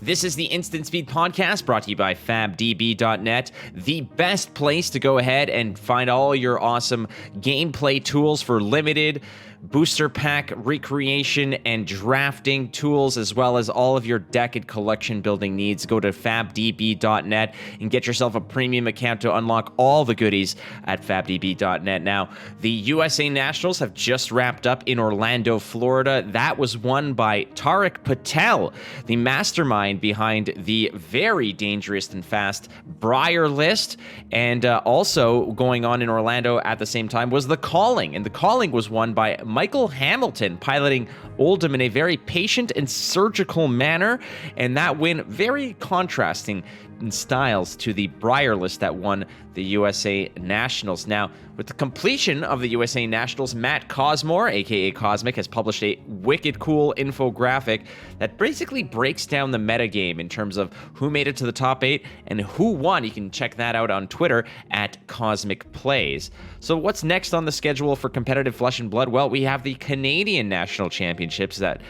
This is the Instant Speed Podcast brought to you by fabdb.net, the best place to go ahead and find all your awesome gameplay tools for limited, booster pack recreation, and drafting tools, as well as all of your deck and collection building needs. Go to fabdb.net and get yourself a premium account to unlock all the goodies at fabdb.net. Now, the USA Nationals have just wrapped up in Orlando, Florida. That was won by Tariq Patel, the mastermind behind the very dangerous and fast Briar list. And also going on in Orlando at the same time was the Calling. And the Calling was won by Michael Hamilton, piloting Oldham in a very patient and surgical manner. And that win very contrasting in styles to the Briar list that won the USA Nationals. Now, with the completion of the USA Nationals, Matt Cosmore, aka Cosmic, has published a wicked cool infographic that basically breaks down the metagame in terms of who made it to the top 8 and who won. You can check that out on Twitter at Cosmic Plays. So what's next on the schedule for competitive Flesh and Blood? Well, we have the Canadian National Championships that,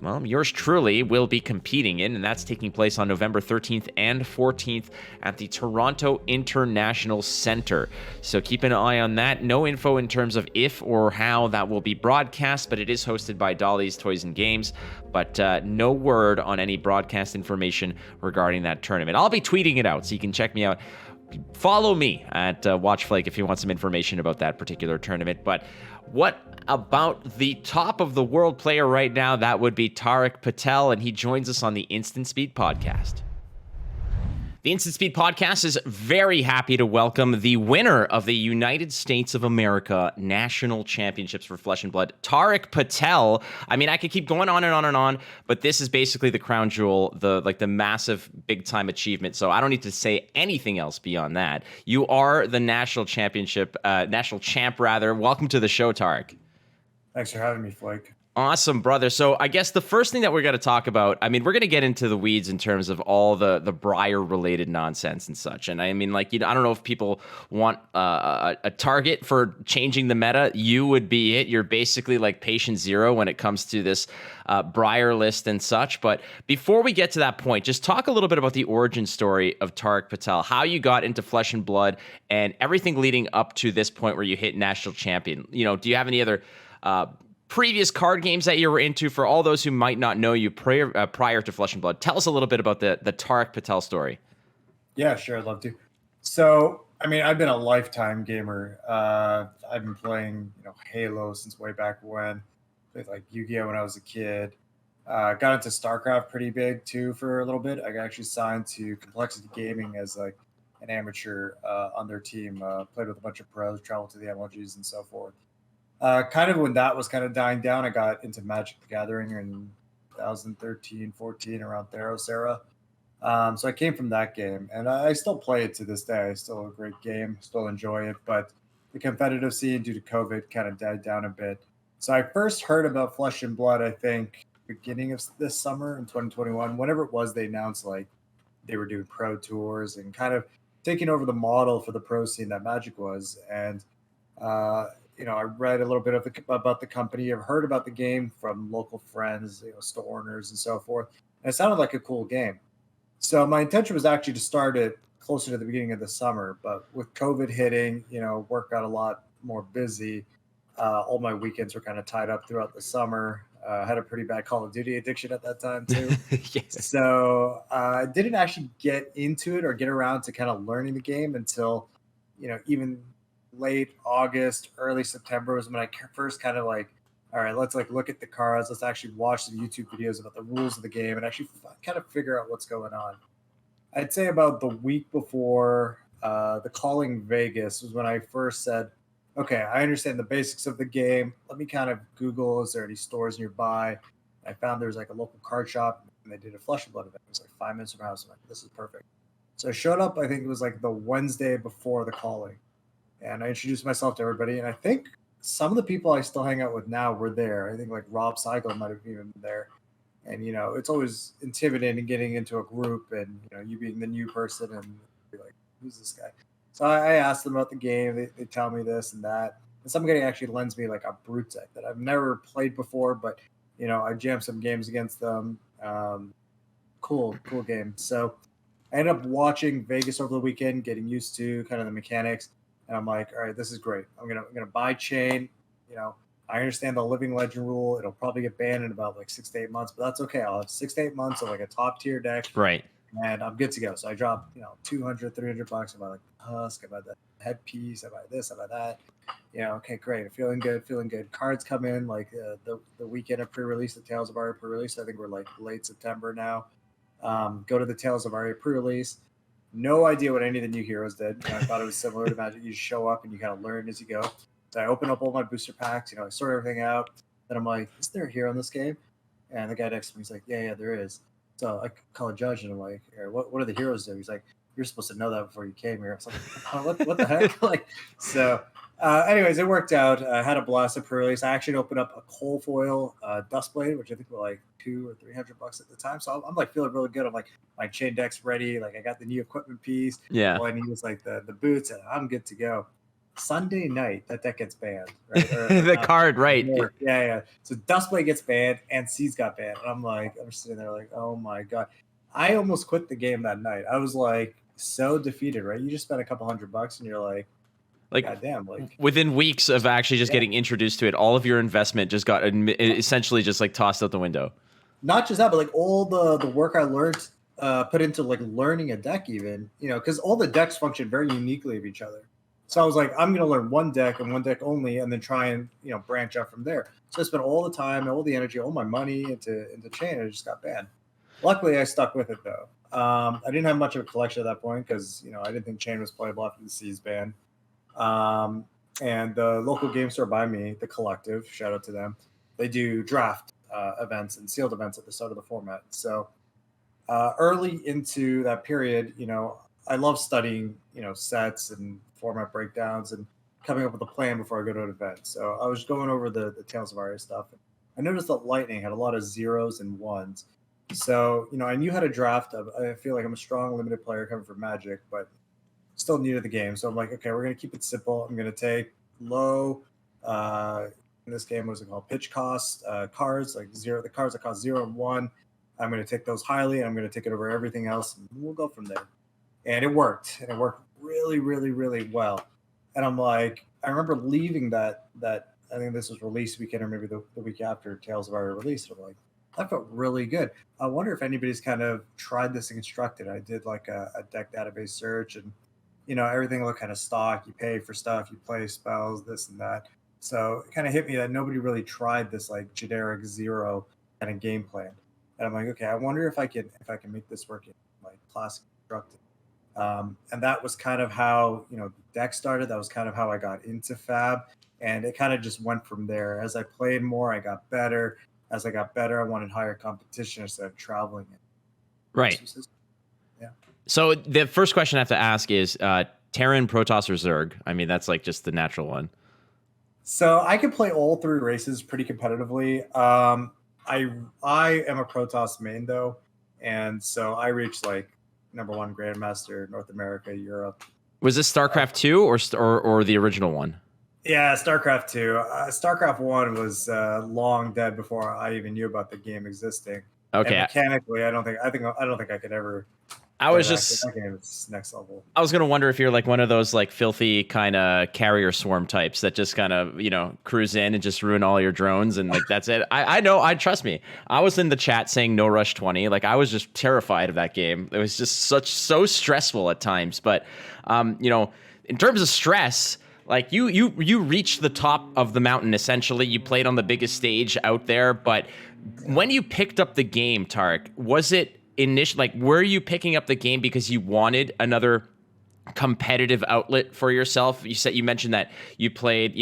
well, yours truly will be competing in, and that's taking place on November 13th and 14th at the Toronto International Centre. So keep an eye on that. No info in terms of if or how that will be broadcast, but it is hosted by Dolly's Toys and Games. But no word on any broadcast information regarding that tournament. I'll be tweeting it out, so you can check me out. Follow me at Watch Flake if you want some information about that particular tournament. But what about the top of the world player right now? That would be Tariq Patel, and he joins us on the Instant Speed Podcast. The Instant Speed Podcast is very happy to welcome the winner of the United States of America National Championships for Flesh and Blood, Tariq Patel. I mean, I could keep going on and on and on, but this is basically the crown jewel, the massive big-time achievement. So I don't need to say anything else beyond that. You are the national champ, rather. Welcome to the show, Tariq. Thanks for having me, Flake. Awesome, brother. So I guess the first thing that we're going to talk about, I mean, we're going to get into the weeds in terms of all the Briar-related nonsense and such. And I mean, like, I don't know if people want a target for changing the meta. You would be it. You're basically like patient zero when it comes to this Briar list and such. But before we get to that point, just talk a little bit about the origin story of Tariq Patel, how you got into Flesh and Blood, and everything leading up to this point where you hit national champion. You know, do you have any other previous card games that you were into for all those who might not know you prior to Flesh and Blood? Tell us a little bit about the Tariq Patel story. Yeah, sure. I'd love to. So, I mean, I've been a lifetime gamer. I've been playing, Halo since way back when. Played like Yu-Gi-Oh when I was a kid. Got into StarCraft pretty big too for a little bit. I got actually signed to Complexity Gaming as like an amateur on their team. Played with a bunch of pros, traveled to the MLGs and so forth. Kind of when that was kind of dying down, I got into Magic the Gathering in 2013, 14, around Theros era. So I came from that game, and I still play it to this day. It's still a great game, still enjoy it, but the competitive scene due to COVID kind of died down a bit. So I first heard about Flesh and Blood, I think, beginning of this summer in 2021. Whenever it was, they announced like they were doing pro tours and kind of taking over the model for the pro scene that Magic was. And I read a little bit about the company. I've heard about the game from local friends, store owners and so forth. And it sounded like a cool game. So my intention was actually to start it closer to the beginning of the summer. But with COVID hitting, work got a lot more busy. All my weekends were kind of tied up throughout the summer. I had a pretty bad Call of Duty addiction at that time too. Yes. So I didn't actually get into it or get around to kind of learning the game until, even late August, early September was when I first kind of like, all right, let's like look at the cards. Let's actually watch some YouTube videos about the rules of the game and actually kind of figure out what's going on. I'd say about the week before the Calling Vegas was when I first said, okay, I understand the basics of the game. Let me kind of Google, is there any stores nearby? I found there was like a local card shop and they did a Flesh and Blood event. It was like 5 minutes from my house. I'm like, this is perfect. So I showed up, I think it was like the Wednesday before the Calling. And I introduced myself to everybody. And I think some of the people I still hang out with now were there. I think like Rob Seigel might have even been there. And, it's always intimidating getting into a group and, you being the new person and be like, who's this guy? So I asked them about the game. They tell me this and that. And somebody actually lends me like a brute deck that I've never played before, but, I jammed some games against them. cool game. So I ended up watching Vegas over the weekend, getting used to kind of the mechanics, and I'm like, all right, this is great. I'm gonna buy chain. You know, I understand the living legend rule. It'll probably get banned in about like 6 to 8 months, but that's okay. I'll have 6 to 8 months of like a top tier deck, Right. and I'm good to go. So I drop, 200, $300. I buy like Husk, I buy the headpiece, I buy this, I buy that. Okay, great. Feeling good, feeling good. Cards come in like the weekend of pre-release, the Tales of Aria pre-release. I think we're like late September now. Go to the Tales of Aria pre-release. No idea what any of the new heroes did. I thought it was similar to Magic. You show up and you kind of learn as you go. So I open up all my booster packs. I sort everything out. Then I'm like, is there a hero in this game? And the guy next to me is like, yeah, there is. So I call a judge and I'm like, what do the heroes do? He's like, you're supposed to know that before you came here. I was like, what the heck? Anyways, it worked out. I had a blast at pre-release. I actually opened up a coal foil Dustblade, which I think were like $200 or $300 at the time. So I'm like feeling really good. I'm like, my chain deck's ready. Like I got the new equipment piece. Yeah. All I need is like the boots, and I'm good to go. Sunday night, that deck gets banned. Right? The card, right? Yeah. So Dustblade gets banned, and Seas got banned. And I'm sitting there like, oh my god. I almost quit the game that night. I was like so defeated, right? You just spent a couple $100 and you're like God damn, like within weeks of actually just getting introduced to it, all of your investment just got essentially just like tossed out the window. Not just that, but like all the work I learned, put into like learning a deck, even, because all the decks function very uniquely of each other. So I was like, I'm going to learn one deck and one deck only, and then try and branch out from there. So I spent all the time, all the energy, all my money into chain, and it just got banned. Luckily, I stuck with it though. I didn't have much of a collection at that point because I didn't think chain was playable after the Seas ban. And the local game store by me, the Collective, shout out to them, they do draft events and sealed events at the start of the format. So early into that period, I love studying, sets and format breakdowns and coming up with a plan before I go to an event. So I was going over the Tales of Aria stuff. I noticed that Lightning had a lot of zeros and ones. So, I knew how to draft. I feel like I'm a strong limited player coming from Magic, but still new to the game. So I'm like, okay, we're going to keep it simple. I'm going to take low, in this game, what was it called? Pitch cost cards, like zero, the cards that cost 0 and 1. I'm going to take those highly, and I'm going to take it over everything else, and we'll go from there. And it worked. And it worked really, really, really well. And I'm like, I remember leaving that I think this was release weekend or maybe the week after Tales of Aria released. I'm like, that felt really good. I wonder if anybody's kind of tried this and constructed. I did like a deck database search, and everything looked kind of stock. You pay for stuff, you play spells, this and that. So it kind of hit me that nobody really tried this like generic zero kind of game plan. And I'm like, okay, I wonder if I can make this work in like classic constructed. And that was kind of how the deck started. That was kind of how I got into Fab, and it kind of just went from there. As I played more, I got better. As I got better, I wanted higher competition instead of traveling. Right. Yeah. So the first question I have to ask is Terran, Protoss, or Zerg? I mean, that's like just the natural one. So I can play all three races pretty competitively. I am a Protoss main though, and so I reached like #1 Grandmaster North America, Europe. Was this StarCraft 2 or the original one? Yeah, StarCraft 2. StarCraft 1 was long dead before I even knew about the game existing. Okay. And mechanically, I don't think I could ever. I was just that game is next level. I was gonna wonder if you're like one of those like filthy kind of carrier swarm types that just kind of cruise in and just ruin all your drones and like that's it. I know. Trust me. I was in the chat saying no rush 20. Like I was just terrified of that game. It was just so stressful at times. But in terms of stress, like you reached the top of the mountain essentially. You played on the biggest stage out there. But when you picked up the game, Tariq, was it were you picking up the game because you wanted another competitive outlet for yourself? You mentioned that you played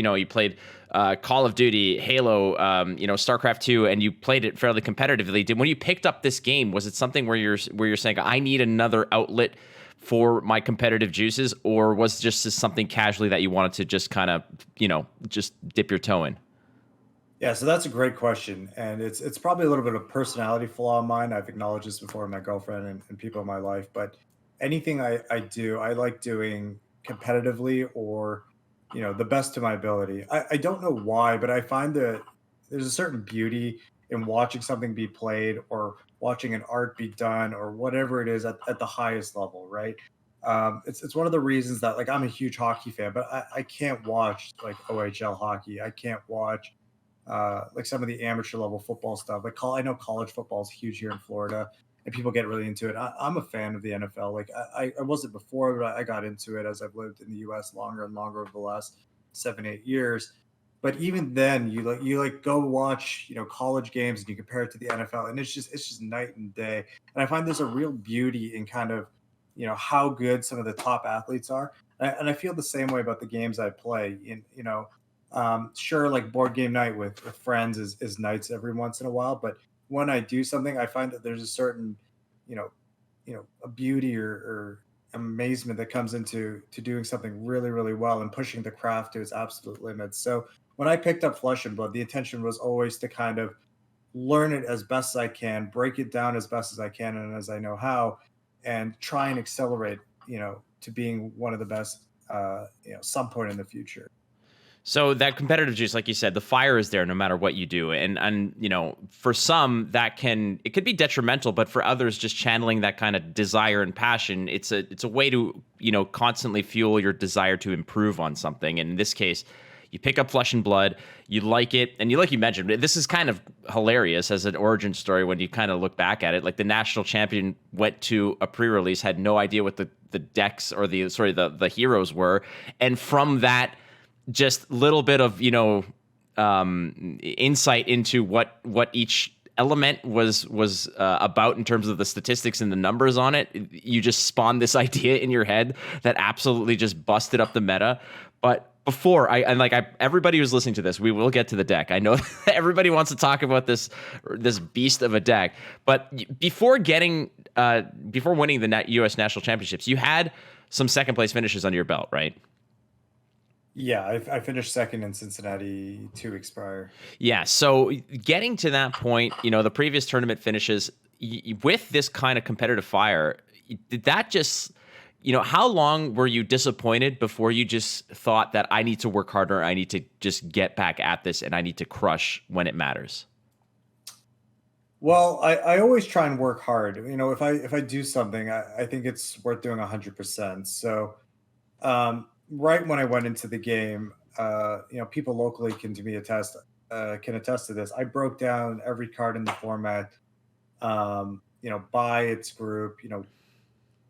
Call of Duty, Halo, StarCraft 2, and you played it fairly competitively. When you picked up this game, was it something where you're saying I need another outlet for my competitive juices, or was it just something casually that you wanted to just kind of just dip your toe in? Yeah, so that's a great question, and it's probably a little bit of a personality flaw of mine. I've acknowledged this before with my girlfriend and people in my life, but anything I do, I like doing competitively or the best to my ability. I don't know why, but I find that there's a certain beauty in watching something be played or watching an art be done or whatever it is at the highest level, right? It's one of the reasons that like I'm a huge hockey fan, but I can't watch like OHL hockey. I can't watch like some of the amateur level football stuff. Like I know college football is huge here in Florida, and people get really into it. I'm a fan of the NFL. Like I wasn't before, but I got into it as I've lived in the U.S. longer and longer over the last 7-8 years. But even then, you go watch college games and you compare it to the NFL, and it's just night and day. And I find there's a real beauty in kind of how good some of the top athletes are, and I feel the same way about the games I play. Sure, like board game night with friends is nice every once in a while, but when I do something, I find that there's a certain, you know, a beauty or amazement that comes into doing something really, really well and pushing the craft to its absolute limits. So when I picked up Flesh and Blood, the intention was always to kind of learn it as best as I can, break it down as best as I can and as I know how, and try and accelerate, to being one of the best, some point in the future. So that competitive juice, like you said, the fire is there no matter what you do. And for some it could be detrimental, but for others, just channeling that kind of desire and passion, it's a way to, constantly fuel your desire to improve on something. And in this case, you pick up Flesh and Blood, you like it, and like you mentioned, this is kind of hilarious as an origin story when you kind of look back at it. Like the national champion went to a pre-release, had no idea what the decks or the heroes were, and from that just little bit of insight into what each element was about in terms of the statistics and the numbers on it, you just spawned this idea in your head that absolutely just busted up the meta. But before everybody who's listening to this, we will get to the deck. I know everybody wants to talk about this beast of a deck, but before winning the U.S. national championships, you had some second place finishes under your belt, right? Yeah, I finished second in Cincinnati 2 weeks prior. Yeah, so getting to that point, the previous tournament finishes with this kind of competitive fire, did that just, how long were you disappointed before you just thought that I need to work harder, I need to just get back at this, and I need to crush when it matters? Well, I always try and work hard. If I do something, I think it's worth doing 100%. So right when I went into the game, people locally can attest to this. I broke down every card in the format, by its group,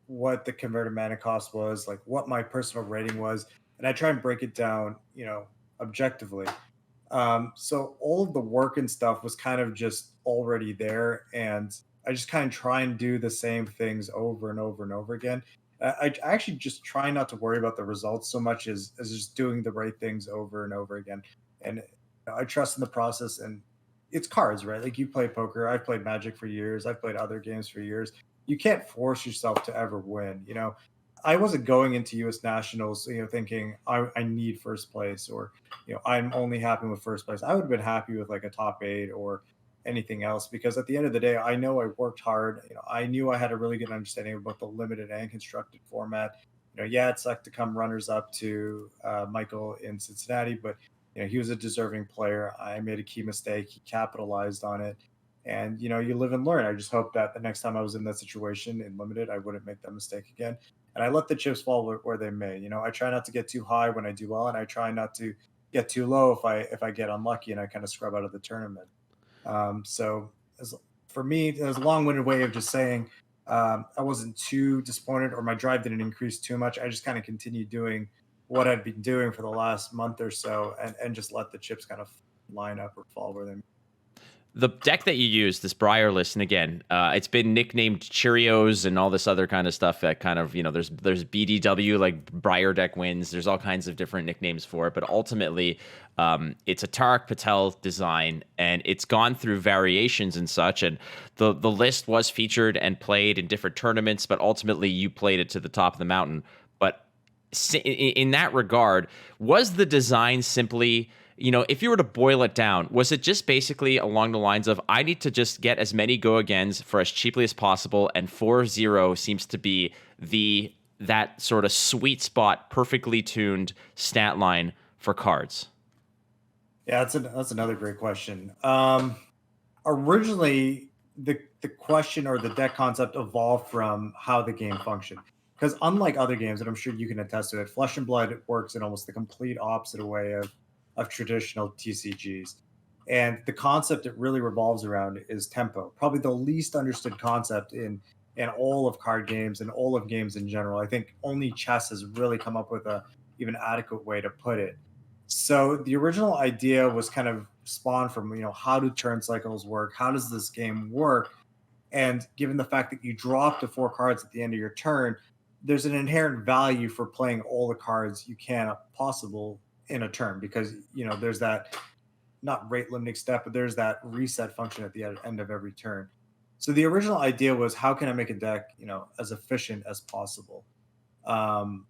what the converted mana cost was, like what my personal rating was, and I try and break it down, objectively. So all of the work and stuff was kind of just already there, and I just kind of try and do the same things over and over and over again. I actually just try not to worry about the results so much as just doing the right things over and over again. And I trust in the process. And it's cards, right? Like you play poker. I've played Magic for years. I've played other games for years. You can't force yourself to ever win. I wasn't going into U.S. Nationals, thinking I need first place or, I'm only happy with first place. I would have been happy with like a top 8 or anything else because at the end of the day, I know I worked hard. I knew I had a really good understanding about the limited and constructed format. Yeah, it sucked to come runners up to Michael in Cincinnati, but he was a deserving player. I made a key mistake. He capitalized on it. And you live and learn. I just hope that the next time I was in that situation in limited, I wouldn't make that mistake again. And I let the chips fall where they may. I try not to get too high when I do well, and I try not to get too low if I get unlucky and I kind of scrub out of the tournament. So for me, it was a long-winded way of just saying I wasn't too disappointed or my drive didn't increase too much. I just kind of continued doing what I'd been doing for the last month or so and just let the chips kind of line up or fall where they may. The deck that you use, this Briar list, and again, it's been nicknamed Cheerios and all this other kind of stuff that kind of, there's BDW, like Briar deck wins. There's all kinds of different nicknames for it, but ultimately, it's a Tariq Patel design, and it's gone through variations and such, and the list was featured and played in different tournaments, but ultimately you played it to the top of the mountain. But in that regard, was the design simply... if you were to boil it down, was it just basically along the lines of, I need to just get as many go agains for as cheaply as possible, and 4-0 seems to be that sort of sweet spot, perfectly tuned stat line for cards? Yeah, that's another great question. originally the question or the deck concept evolved from how the game functioned. Because unlike other games, and I'm sure you can attest to it, Flesh and Blood works in almost the complete opposite way of traditional TCGs. And the concept it really revolves around is tempo. Probably the least understood concept in all of card games and all of games in general. I think only chess has really come up with a even adequate way to put it. So the original idea was kind of spawned from, how do turn cycles work? How does this game work? And given the fact that you draw up to 4 cards at the end of your turn, there's an inherent value for playing all the cards you can possible in a turn, because there's that not rate limiting step, but there's that reset function at the end of every turn. So the original idea was, how can I make a deck as efficient as possible? Um,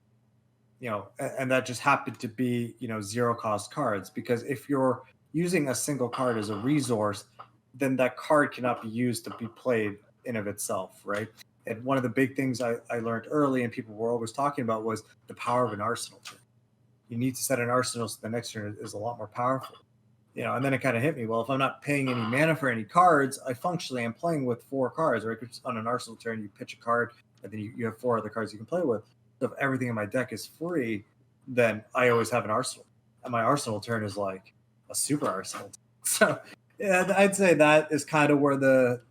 and that just happened to be, zero cost cards, because if you're using a single card as a resource, then that card cannot be used to be played in of itself, right? And one of the big things I learned early and people were always talking about was the power of an arsenal turn. You need to set an arsenal so the next turn is a lot more powerful. And then it kind of hit me. Well, if I'm not paying any mana for any cards, I functionally am playing with 4 cards, right? On an arsenal turn, you pitch a card, and then you have 4 other cards you can play with. So if everything in my deck is free, then I always have an arsenal. And my arsenal turn is like a super arsenal. So yeah, I'd say that is kind of where the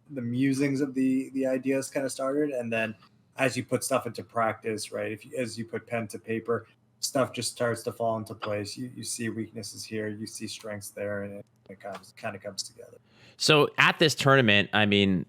musings of the ideas kind of started. And then as you put stuff into practice, right? As you put pen to paper, stuff just starts to fall into place. You see weaknesses here, you see strengths there, and it kind of comes together. So at this tournament, I mean,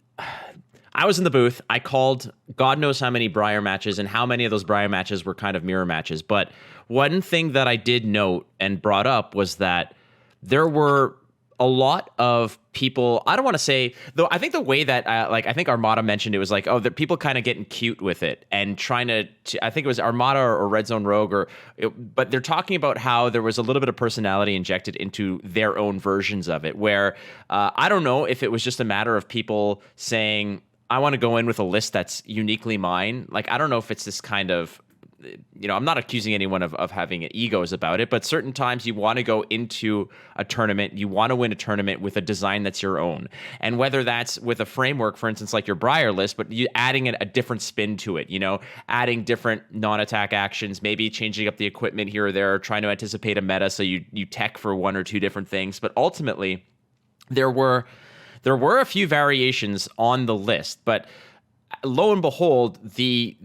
I was in the booth. I called God knows how many Briar matches, and how many of those Briar matches were kind of mirror matches. But one thing that I did note and brought up was that there were a lot of people. I don't want to say, though, I think the way that I think Armada mentioned, it was like, oh, the people kind of getting cute with it and trying to I think it was Armada or Red Zone Rogue, but they're talking about how there was a little bit of personality injected into their own versions of it, where I don't know if it was just a matter of people saying, I want to go in with a list that's uniquely mine. Like, I don't know if it's this kind of, I'm not accusing anyone of having egos about it, but certain times you want to go into a tournament, you want to win a tournament with a design that's your own. And whether that's with a framework, for instance, like your Briar list, but you adding a different spin to it, adding different non-attack actions, maybe changing up the equipment here or there, trying to anticipate a meta so you tech for 1 or 2 different things. But ultimately, there were a few variations on the list, but lo and behold, the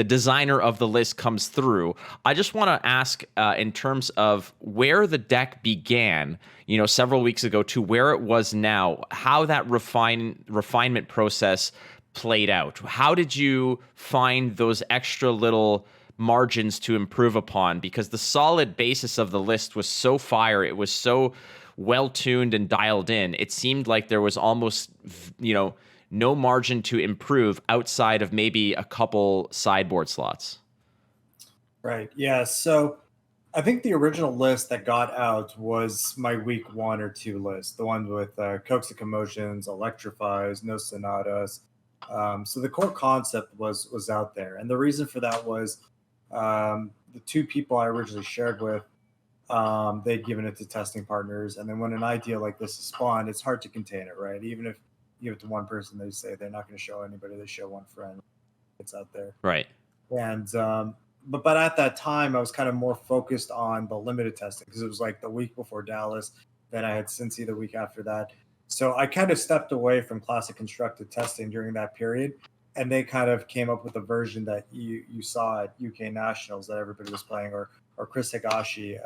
designer of the list comes through. I just want to ask, in terms of where the deck began, several weeks ago to where it was now, how that refinement process played out. How did you find those extra little margins to improve upon? Because the solid basis of the list was so fire. It was so well tuned and dialed in. It seemed like there was almost, no margin to improve outside of maybe a couple sideboard slots. Right. Yeah. So I think the original list that got out was my week 1 or 2 list, the one with Coax and Commotions, Electrifies, No Sonatas. So the core concept was out there. And the reason for that was the 2 people I originally shared with, they'd given it to testing partners. And then when an idea like this is spawned, it's hard to contain it, right? Even if you give it to one person, they say they're not going to show anybody. They show one friend. It's out there. Right. And but at that time, I was kind of more focused on the limited testing, because it was like the week before Dallas. Then I had Cincy the week after that. So I kind of stepped away from classic constructed testing during that period. And they kind of came up with a version that you saw at UK Nationals that everybody was playing, or Chris Higashi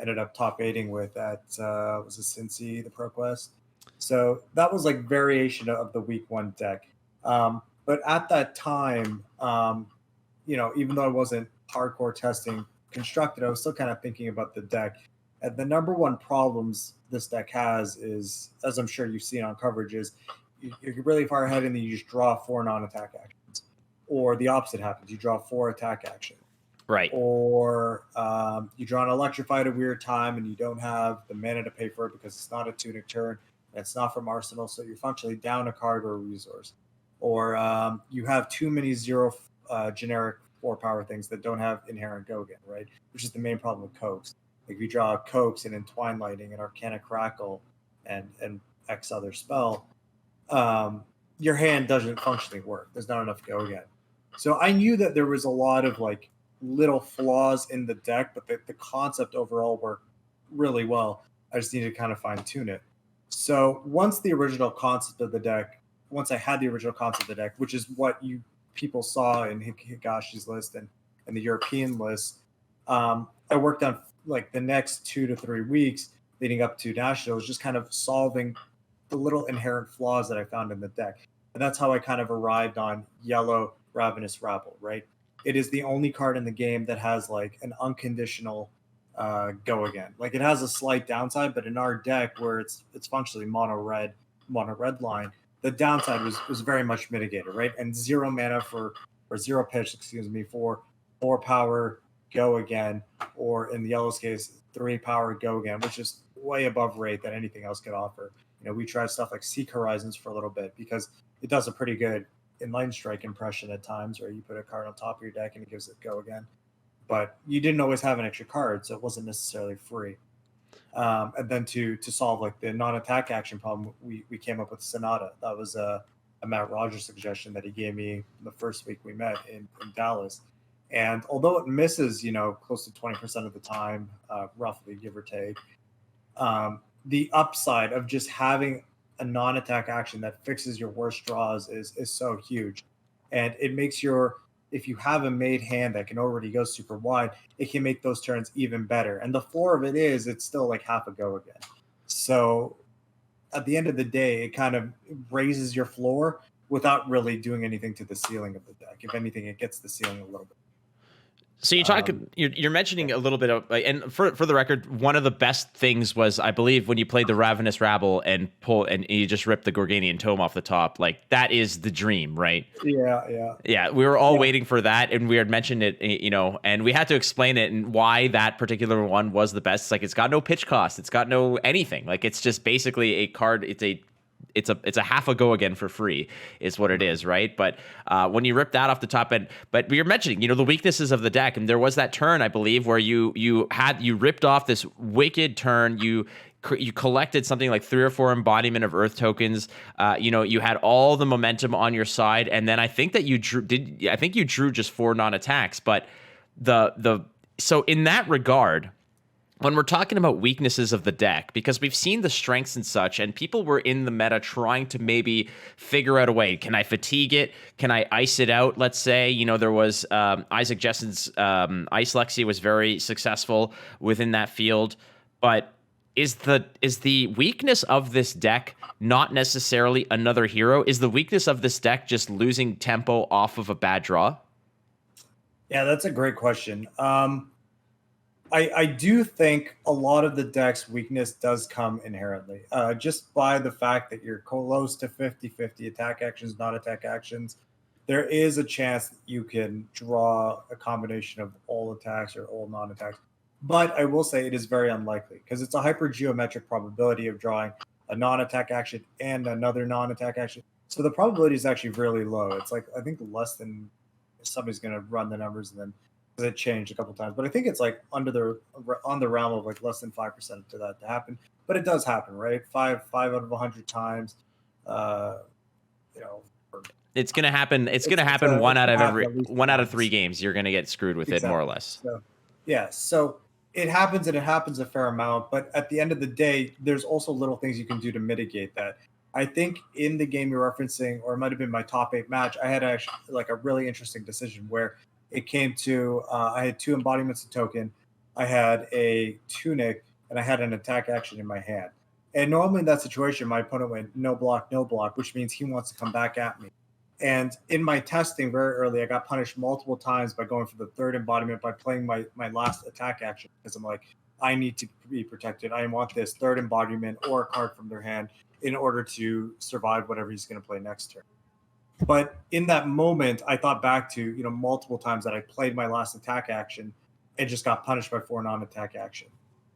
ended up top 8ing with at was it Cincy, the ProQuest. So that was like variation of the week 1 deck. But at that time, even though I wasn't hardcore testing constructed, I was still kind of thinking about the deck. And the number one problems this deck has is, as I'm sure you've seen on coverage, is you're really far ahead and then you just draw 4 non-attack actions. Or the opposite happens. You draw 4 attack actions. Right. Or you draw an Electrify at a weird time and you don't have the mana to pay for it because it's not a tunic turn. It's not from Arsenal, so you're functionally down a card or a resource. Or you have too many 0 generic 4 power things that don't have inherent Gogan, right? Which is the main problem with Coax. Like if you draw a Coax and Entwine Lighting and Arcana Crackle and X other spell, your hand doesn't functionally work. There's not enough go again. So I knew that there was a lot of like little flaws in the deck, but the concept overall worked really well. I just needed to kind of fine tune it. So once the original concept of the deck, once I had the original concept of the deck, which is what you people saw in Higashi's list and the European list, I worked on like the next 2 to 3 weeks leading up to nationals, just kind of solving the little inherent flaws that I found in the deck. And that's how I kind of arrived on yellow Ravenous Rabble, right? It is the only card in the game that has like an unconditional go again. Like it has a slight downside, but in our deck where it's functionally mono red line, the downside was very much mitigated, right? And 0 mana for or 0 pitch, excuse me, for 4 power go again, or in the yellow's case, 3 power go again, which is way above rate than anything else could offer. You know, we tried stuff like Seek Horizons for a little bit because it does a pretty good Enlightened Strike impression at times, where you put a card on top of your deck and it gives it go again. But you didn't always have an extra card, so it wasn't necessarily free. And then to solve like the non-attack action problem, we came up with Sonata. That was a Matt Rogers suggestion that he gave me the first week we met in Dallas. And although it misses, you know, close to 20% of the time, roughly give or take, the upside of just having a non-attack action that fixes your worst draws is so huge. And it makes if you have a made hand that can already go super wide, it can make those turns even better. And the floor of it is, it's still like half a go again. So at the end of the day, it kind of raises your floor without really doing anything to the ceiling of the deck. If anything, it gets the ceiling a little bit. So you're mentioning a little bit of, and for the record, one of the best things was, I believe, when you played the Ravenous Rabble and you just ripped the Gorganian Tome off the top. Like that is the dream, right? Yeah. We were all waiting for that, and we had mentioned it, you know, and we had to explain it and why that particular one was the best. It's like it's got no pitch cost, it's got no anything. Like it's just basically a card. It's a half a go again for free is what it is, right? But when you rip that off the top end, but you're mentioning, you know, the weaknesses of the deck, and there was that turn, I believe, where you ripped off this wicked turn. You collected something like 3 or 4 embodiment of Earth tokens. You know, you had all the momentum on your side, and then I think that you drew just 4 non-attacks. But so in that regard, when we're talking about weaknesses of the deck, because we've seen the strengths and such, and people were in the meta trying to maybe figure out a way. Can I fatigue it? Can I ice it out? Let's say, you know, there was Isaac Jessen's Ice Lexi was very successful within that field. But is the weakness of this deck not necessarily another hero? Is the weakness of this deck just losing tempo off of a bad draw? Yeah, that's a great question. I do think a lot of the deck's weakness does come inherently, just by the fact that you're close to 50-50 attack actions, non-attack actions. There is a chance that you can draw a combination of all attacks or all non-attacks. But I will say it is very unlikely because it's a hypergeometric probability of drawing a non-attack action and another non-attack action. So the probability is actually really low. It's like, I think less than, somebody's going to run the numbers and then it changed a couple times, but I think it's like on the realm of like less than 5% to that to happen. But it does happen, right? Five out of 100 times. You know, it's gonna happen. It's gonna happen one out of 3 games. You're gonna get screwed with it, more or less. So, yeah. So it happens, and it happens a fair amount. But at the end of the day, there's also little things you can do to mitigate that. I think in the game you're referencing, or it might have been my top 8 match, I had actually like a really interesting decision where it came to I had 2 embodiments of token, I had a tunic, and I had an attack action in my hand. And normally in that situation, my opponent went no block, which means he wants to come back at me. And in my testing very early, I got punished multiple times by going for the 3rd embodiment by playing my last attack action because I'm like, I need to be protected. I want this 3rd embodiment or a card from their hand in order to survive whatever he's going to play next turn. But in that moment, I thought back to, you know, multiple times that I played my last attack action and just got punished by 4 non-attack action.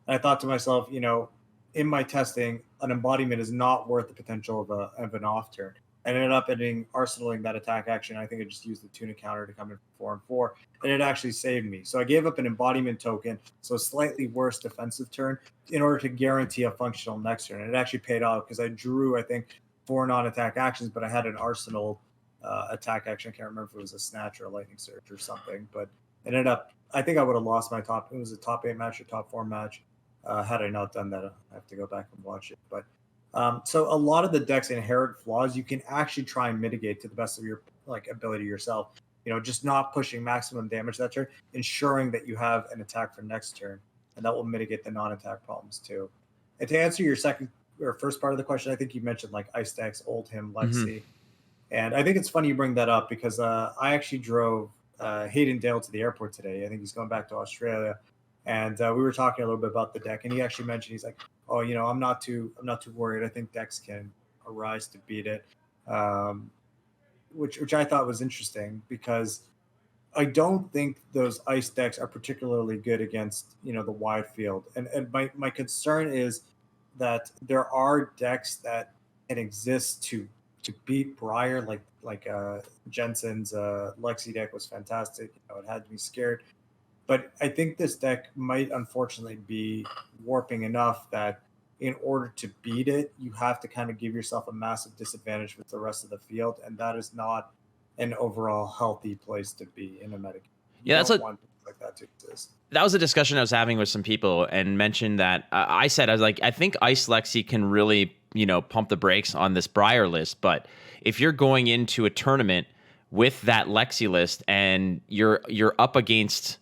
And I thought to myself, you know, in my testing, an embodiment is not worth the potential of an off turn. I ended up arsenaling that attack action. I think I just used the tuna counter to come in for 4-4, and it actually saved me. So I gave up an embodiment token, so a slightly worse defensive turn, in order to guarantee a functional next turn. And it actually paid off because I drew, I think, 4 non-attack actions, but I had an arsenal attack action. I can't remember if it was a snatch or a lightning surge or something, but it ended up. I think I would have lost my top. It was a top 8 match or top 4 match. Had I not done that, I have to go back and watch it. But so a lot of the deck's inherent flaws you can actually try and mitigate to the best of your ability yourself. Just not pushing maximum damage that turn, ensuring that you have an attack for next turn, and that will mitigate the non-attack problems too. And to answer your second or first part of the question, I think you mentioned like Ice decks, Oldhim, Lexi, and I think it's funny you bring that up because I actually drove Hayden Dale to the airport today. I think he's going back to Australia, and we were talking a little bit about the deck, and he actually mentioned he's like, "Oh, I'm not too worried. I think decks can arise to beat it," which I thought was interesting because I don't think those ice decks are particularly good against the wide field, and my concern is that there are decks that can exist to beat Briar, like Jensen's Lexi deck was fantastic. It had me scared, but I think this deck might unfortunately be warping enough that in order to beat it, you have to kind of give yourself a massive disadvantage with the rest of the field, and that is not an overall healthy place to be in a metagame. You Yeah, don't want things like that to exist. that was a discussion I was having with some people, and mentioned that I was like, I think Ice Lexi can really, pump the brakes on this Briar list. But if you're going into a tournament with that Lexi list and you're up against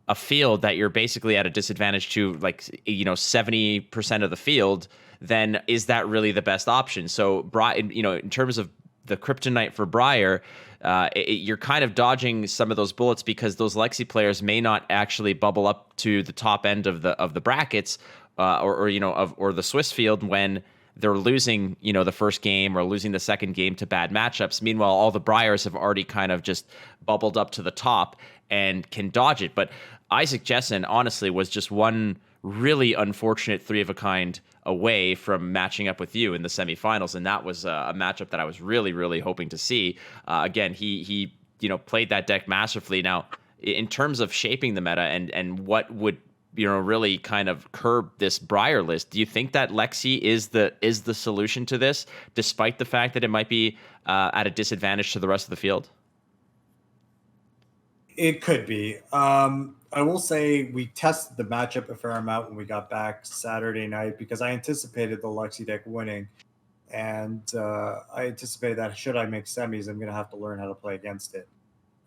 a field that you're basically at a disadvantage to, like 70% of the field, then is that really the best option? So, in terms of the kryptonite for Briar, you're kind of dodging some of those bullets because those Lexi players may not actually bubble up to the top end of the brackets, or the Swiss field when they're losing the first game or losing the second game to bad matchups. Meanwhile, all the Briars have already kind of just bubbled up to the top and can dodge it. But Isaac Jessen, honestly, was just one really unfortunate 3 of a kind away from matching up with you in the semifinals, and that was a matchup that I was really, really hoping to see. Again, he played that deck masterfully. Now, in terms of shaping the meta and what would really kind of curb this Briar list, do you think that Lexi is the solution to this, despite the fact that it might be at a disadvantage to the rest of the field? It could be. I will say we tested the matchup a fair amount when we got back Saturday night because I anticipated the Lexi deck winning, and I anticipated that should I make semis, I'm going to have to learn how to play against it.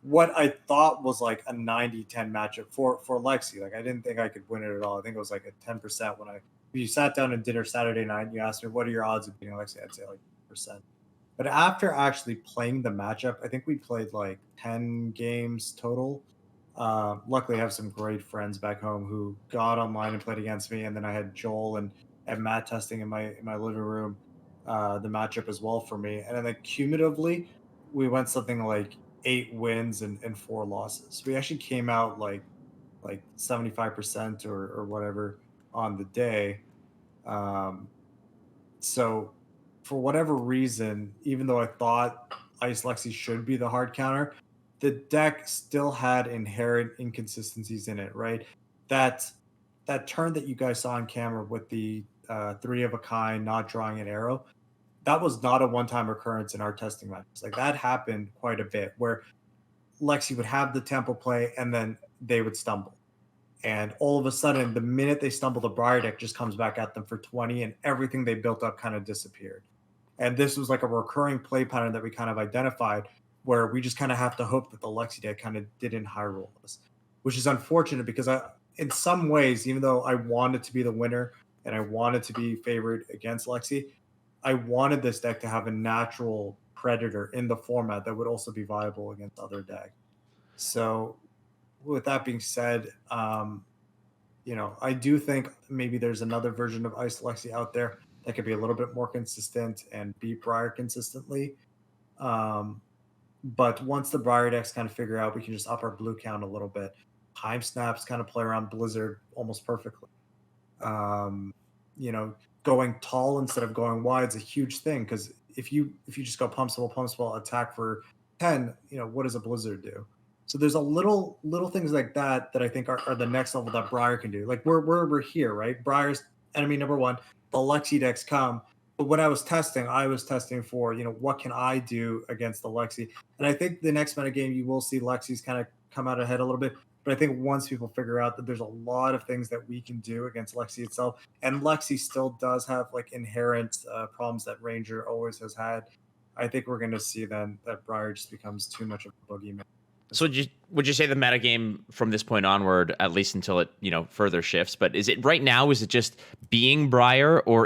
What I thought was like a 90-10 matchup for Lexi. Like I didn't think I could win it at all. I think it was like a 10% when you sat down at dinner Saturday night and you asked me what are your odds of beating Lexi, I'd say like percent. But after actually playing the matchup, I think we played like 10 games total. Luckily, I have some great friends back home who got online and played against me, and then I had Joel and Matt testing in my living room the matchup as well for me. And then like, cumulatively, we went something like 8 wins and 4 losses. We actually came out like 75% or whatever on the day. Um, so for whatever reason, even though I thought Ice Lexi should be the hard counter, the deck still had inherent inconsistencies in it, right? That that turn that you guys saw on camera with the 3 of a kind not drawing an arrow, that was not a one-time occurrence in our testing matches. Like that happened quite a bit where Lexi would have the tempo play and then they would stumble. And all of a sudden, the minute they stumble, the Briar deck just comes back at them for 20, and everything they built up kind of disappeared. And this was like a recurring play pattern that we kind of identified where we just kind of have to hope that the Lexi deck kind of didn't high roll us, which is unfortunate because in some ways, even though I wanted to be the winner and I wanted to be favored against Lexi, I wanted this deck to have a natural predator in the format that would also be viable against other decks. So with that being said, I do think maybe there's another version of Ice Lexi out there that could be a little bit more consistent and beat Briar consistently. Um, but once the Briar decks kind of figure out, we can just up our blue count a little bit. Time snaps kind of play around Blizzard almost perfectly. Um, you know, Going tall instead of going wide is a huge thing because if you just go pump spell, attack for 10, what does a blizzard do? So there's a little things like that I think are the next level that Briar can do. Like we're here, right? Briar's enemy number one. The Lexi decks come, but when I was testing for what can I do against the Lexi, and I think the next meta game you will see Lexi's kind of come out ahead a little bit. But I think once people figure out that there's a lot of things that we can do against Lexi itself, and Lexi still does have like inherent problems that Ranger always has had, I think we're going to see then that Briar just becomes too much of a boogeyman. So would you say the metagame from this point onward, at least until it further shifts, but is it right now? Is it just being Briar or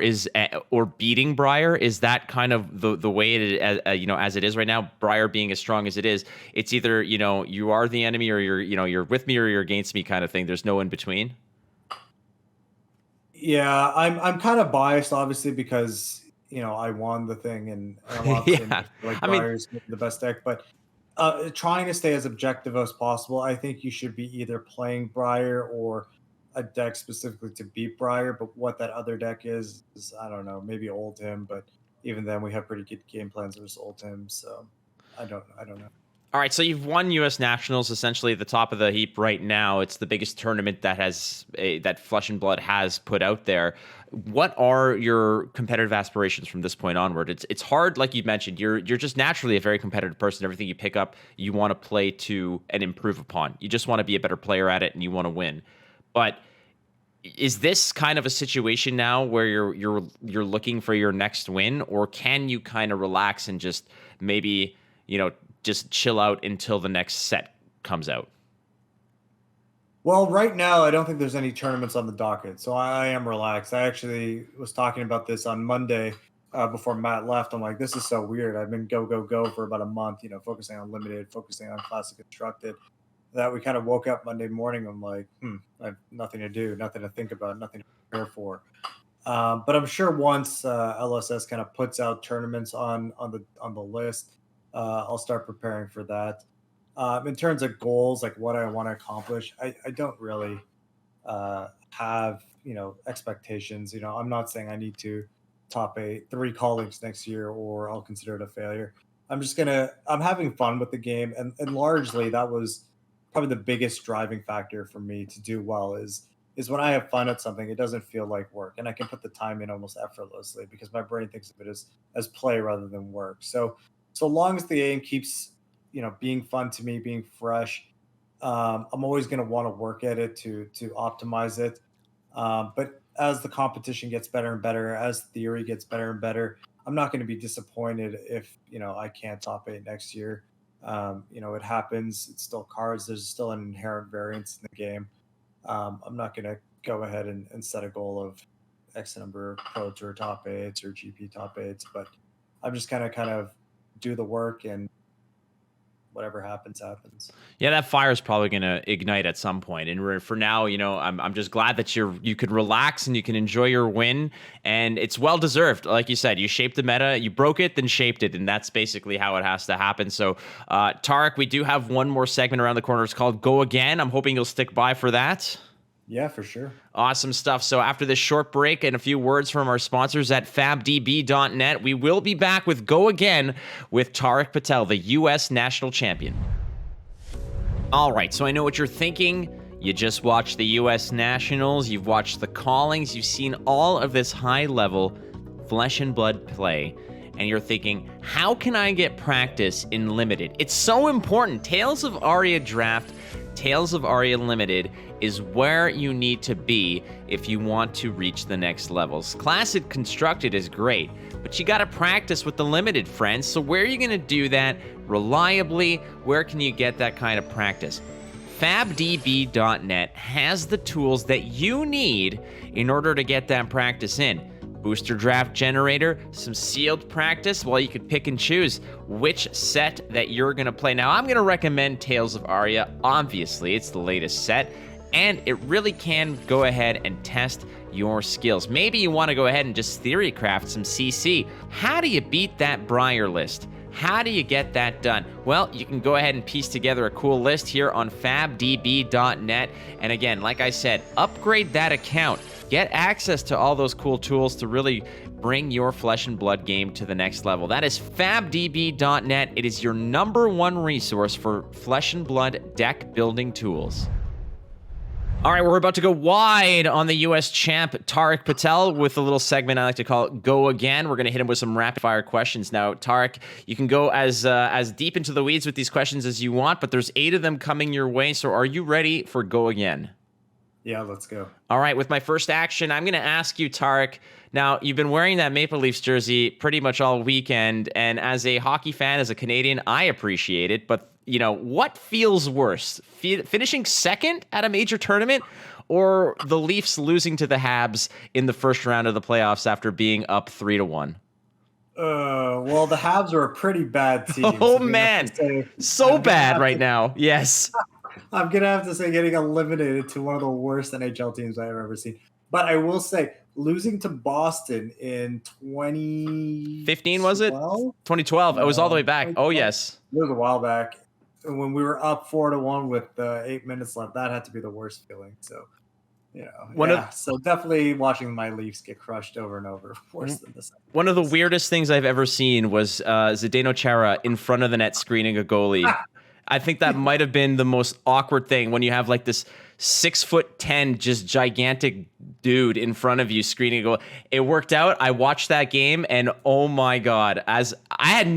beating Briar? Is that kind of the way it is, as it is right now? Briar being as strong as it is, it's either you are the enemy or you're with me or you're against me kind of thing. There's no in between. Yeah, I'm kind of biased, obviously, because I won the thing and I want Yeah. like Briar's the best deck, but. Trying to stay as objective as possible. I think you should be either playing Briar or a deck specifically to beat Briar. But what that other deck is I don't know. Maybe Oldhim, but even then we have pretty good game plans versus Oldhim. So I don't know. All right, so you've won U.S. Nationals, essentially at the top of the heap right now. It's the biggest tournament that that Flesh and Blood has put out there. What are your competitive aspirations from this point onward? It's hard, like you mentioned. You're just naturally a very competitive person. Everything you pick up, you want to play to and improve upon. You just want to be a better player at it, and you want to win. But is this kind of a situation now where you're looking for your next win, or can you kind of relax and just maybe just chill out until the next set comes out? Well, right now, I don't think there's any tournaments on the docket, so I am relaxed. I actually was talking about this on Monday before Matt left. I'm like, this is so weird. I've been go for about a month, focusing on limited, focusing on classic constructed, that we kind of woke up Monday morning. I'm like, I have nothing to do, nothing to think about, nothing to prepare for. But I'm sure once LSS kind of puts out tournaments on the list, I'll start preparing for that. In terms of goals, like what I want to accomplish, I don't really have expectations. I'm not saying I need to top 3 call-links next year or I'll consider it a failure. I'm having fun with the game, and largely that was probably the biggest driving factor for me to do well is when I have fun at something, it doesn't feel like work, and I can put the time in almost effortlessly because my brain thinks of it as play rather than work. So long as the game keeps being fun to me, being fresh, I'm always going to want to work at it to optimize it. But as the competition gets better and better, as theory gets better and better, I'm not going to be disappointed if I can't top 8 next year. It happens. It's still cards. There's still an inherent variance in the game. I'm not going to go ahead and set a goal of X number of Pro Tour top 8s or GP top 8s, but I'm just kind of do the work, and whatever happens. Yeah, that fire is probably going to ignite at some point. And for now, I'm just glad that you could relax and you can enjoy your win, and it's well deserved. Like you said, you shaped the meta, you broke it, then shaped it, and that's basically how it has to happen. So, Tariq, we do have one more segment around the corner. It's called Go Again. I'm hoping you'll stick by for that. Yeah, for sure. Awesome stuff. So after this short break and a few words from our sponsors at fabdb.net, we will be back with Go Again with Tariq Patel, the U.S. national champion. All right, so I know what you're thinking. You just watched the U.S. Nationals, you've watched the callings, you've seen all of this high-level flesh and blood play, and you're thinking, how can I get practice in Limited? It's so important. Tales of Aria Draft, Tales of Aria Limited is where you need to be if you want to reach the next levels. Classic Constructed is great, but you gotta practice with the Limited, friends. So where are you gonna do that reliably? Where can you get that kind of practice? fabdb.net has the tools that you need in order to get that practice in. Booster draft generator, some sealed practice. Well, you could pick and choose which set that you're going to play. Now, I'm going to recommend Tales of Aria. Obviously, it's the latest set, and it really can go ahead and test your skills. Maybe you want to go ahead and just theory craft some CC. How do you beat that Briar list? How do you get that done? Well, you can go ahead and piece together a cool list here on fabdb.net. And again, like I said, upgrade that account. Get access to all those cool tools to really bring your Flesh and Blood game to the next level. That is fabdb.net. It is your #1 resource for Flesh and Blood deck building tools. All right, we're about to go wide on the U.S. champ, Tariq Patel, with a little segment I like to call it Go Again. We're going to hit him with some rapid-fire questions. Now, Tariq, you can go as deep into the weeds with these questions as you want, but there's 8 of them coming your way, so are you ready for Go Again? Yeah, let's go. All right, with my first action, I'm going to ask you, Tariq. Now, you've been wearing that Maple Leafs jersey pretty much all weekend, and as a hockey fan, as a Canadian, I appreciate it, but what feels worse? Finishing second at a major tournament or the Leafs losing to the Habs in the first round of the playoffs after being up 3-1? Well, the Habs are a pretty bad team. Oh, man. So bad right now. Yes. I'm going to have to say getting eliminated to one of the worst NHL teams I've ever seen. But I will say, losing to Boston in 2015, was it? 2012. It was all the way back. Oh, yes. It was a while back. When we were up 4-1 with 8 minutes left, that had to be the worst feeling. So, so definitely watching my Leafs get crushed over and over, worse than this. One of the weirdest things I've ever seen was Zdeno Chara in front of the net screening a goalie. I think that might have been the most awkward thing when you have like this 6'10", just gigantic dude in front of you screening a goal. It worked out. I watched that game, and oh my God, as I had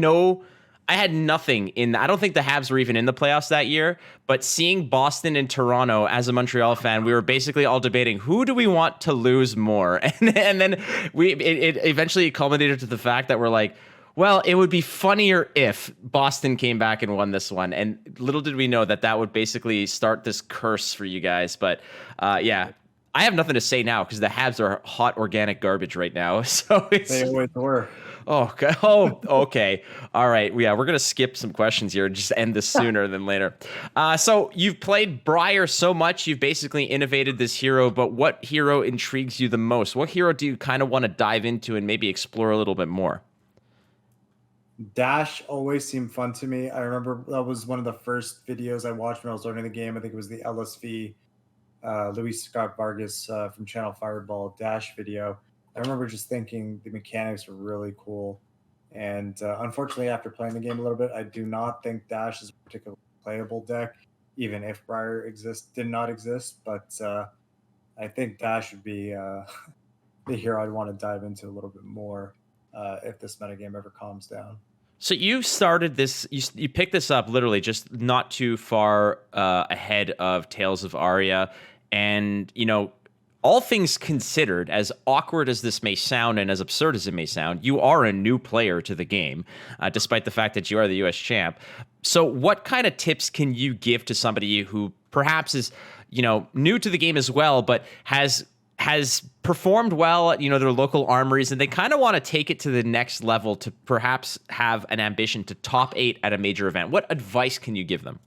nothing in. I don't think the Habs were even in the playoffs that year, but seeing Boston and Toronto as a Montreal fan, we were basically all debating who do we want to lose more, and then it eventually culminated to the fact that we're like, well, it would be funnier if Boston came back and won this one. And little did we know that would basically start this curse for you guys. But yeah, I have nothing to say now because the Habs are hot organic garbage right now. So they always were. Oh, okay. All right. Yeah, we're going to skip some questions here and just end this sooner than later. So you've played Briar so much, you've basically innovated this hero, but what hero intrigues you the most? What hero do you kind of want to dive into and maybe explore a little bit more? Dash always seemed fun to me. I remember that was one of the first videos I watched when I was learning the game. I think it was the LSV Luis Scott Vargas from Channel Fireball Dash video. I remember just thinking the mechanics were really cool. And unfortunately, after playing the game a little bit, I do not think Dash is a particularly playable deck, even if Briar did not exist. But I think Dash would be the hero I'd want to dive into a little bit more if this metagame ever calms down. So you started this, you picked this up literally just not too far ahead of Tales of Aria. And, all things considered, as awkward as this may sound and as absurd as it may sound, you are a new player to the game, despite the fact that you are the U.S. champ. So what kind of tips can you give to somebody who perhaps is, new to the game as well, but has performed well at, their local armories, and they kind of want to take it to the next level to perhaps have an ambition to top 8 at a major event? What advice can you give them?